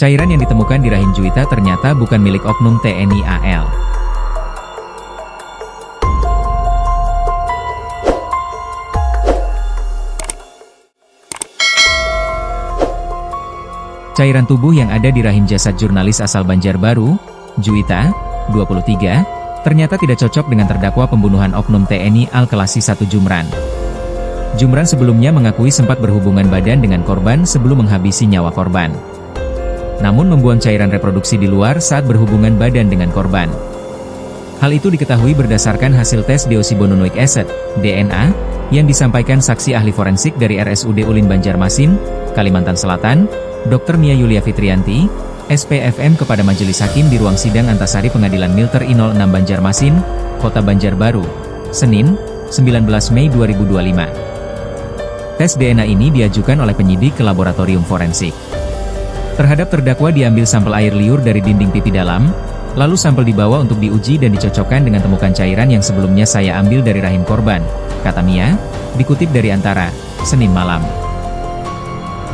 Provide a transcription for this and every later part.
Cairan yang ditemukan di rahim Juwita ternyata bukan milik oknum TNI AL. Cairan tubuh yang ada di rahim jasad jurnalis asal Banjarbaru, Juwita, 23, ternyata tidak cocok dengan terdakwa pembunuhan oknum TNI AL Kelasi 1 Jumran. Jumran sebelumnya mengakui sempat berhubungan badan dengan korban sebelum menghabisi nyawa korban. Namun membuang cairan reproduksi di luar saat berhubungan badan dengan korban. Hal itu diketahui berdasarkan hasil tes deoksiribonucleic acid, DNA, yang disampaikan saksi ahli forensik dari RSUD Ulin Banjarmasin, Kalimantan Selatan, Dr. Mia Yulia Fitrianti, SPFM kepada Majelis Hakim di ruang sidang Antasari Pengadilan Milter I06 Banjarmasin, Kota Banjarbaru, Senin, 19 Mei 2025. Tes DNA ini diajukan oleh penyidik ke laboratorium forensik. Terhadap terdakwa diambil sampel air liur dari dinding pipi dalam, lalu sampel dibawa untuk diuji dan dicocokkan dengan temukan cairan yang sebelumnya saya ambil dari rahim korban, kata Mia, dikutip dari Antara, Senin malam.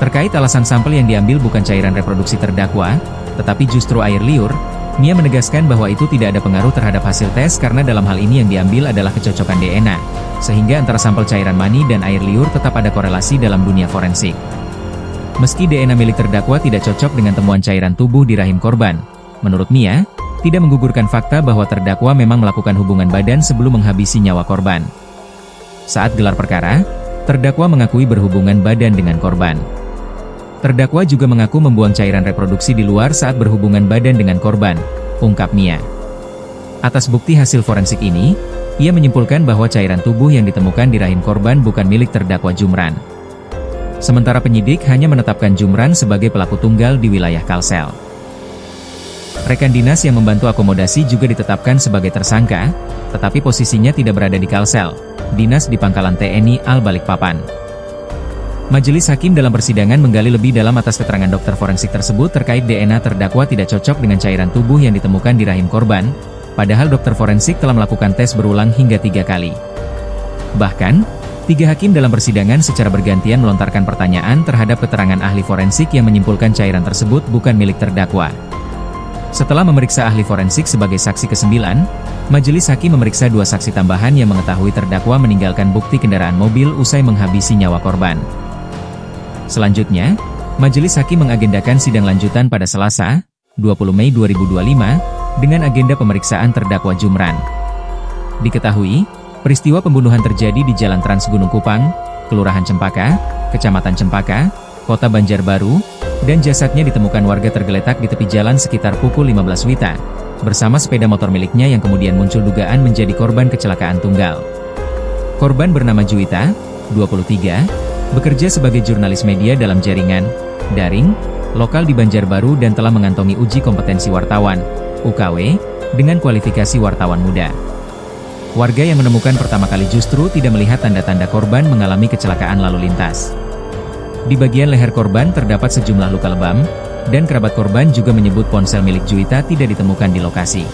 Terkait alasan sampel yang diambil bukan cairan reproduksi terdakwa, tetapi justru air liur, Mia menegaskan bahwa itu tidak ada pengaruh terhadap hasil tes karena dalam hal ini yang diambil adalah kecocokan DNA, sehingga antara sampel cairan mani dan air liur tetap ada korelasi dalam dunia forensik. Meski DNA milik terdakwa tidak cocok dengan temuan cairan tubuh di rahim korban, menurut Mia, tidak menggugurkan fakta bahwa terdakwa memang melakukan hubungan badan sebelum menghabisi nyawa korban. Saat gelar perkara, terdakwa mengakui berhubungan badan dengan korban. Terdakwa juga mengaku membuang cairan reproduksi di luar saat berhubungan badan dengan korban, ungkap Mia. Atas bukti hasil forensik ini, ia menyimpulkan bahwa cairan tubuh yang ditemukan di rahim korban bukan milik terdakwa Jumran. Sementara penyidik hanya menetapkan Jumran sebagai pelaku tunggal di wilayah Kalsel. Rekan dinas yang membantu akomodasi juga ditetapkan sebagai tersangka, tetapi posisinya tidak berada di Kalsel, dinas di Pangkalan TNI AL Balikpapan. Majelis Hakim dalam persidangan menggali lebih dalam atas keterangan dokter forensik tersebut terkait DNA terdakwa tidak cocok dengan cairan tubuh yang ditemukan di rahim korban, padahal dokter forensik telah melakukan tes berulang hingga 3 kali. Bahkan, 3 hakim dalam persidangan secara bergantian melontarkan pertanyaan terhadap keterangan ahli forensik yang menyimpulkan cairan tersebut bukan milik terdakwa. Setelah memeriksa ahli forensik sebagai saksi ke-9, Majelis Hakim memeriksa 2 saksi tambahan yang mengetahui terdakwa meninggalkan bukti kendaraan mobil usai menghabisi nyawa korban. Selanjutnya, Majelis Hakim mengagendakan sidang lanjutan pada Selasa, 20 Mei 2025, dengan agenda pemeriksaan terdakwa Jumran. Diketahui, peristiwa pembunuhan terjadi di Jalan Trans Gunung Kupang, Kelurahan Cempaka, Kecamatan Cempaka, Kota Banjarbaru, dan jasadnya ditemukan warga tergeletak di tepi jalan sekitar pukul 15 WITA, bersama sepeda motor miliknya yang kemudian muncul dugaan menjadi korban kecelakaan tunggal. Korban bernama Juwita, 23, bekerja sebagai jurnalis media dalam jaringan daring, lokal di Banjarbaru dan telah mengantongi uji kompetensi wartawan, UKW, dengan kualifikasi wartawan muda. Warga yang menemukan pertama kali justru tidak melihat tanda-tanda korban mengalami kecelakaan lalu lintas. Di bagian leher korban terdapat sejumlah luka lebam, dan kerabat korban juga menyebut ponsel milik Juwita tidak ditemukan di lokasi.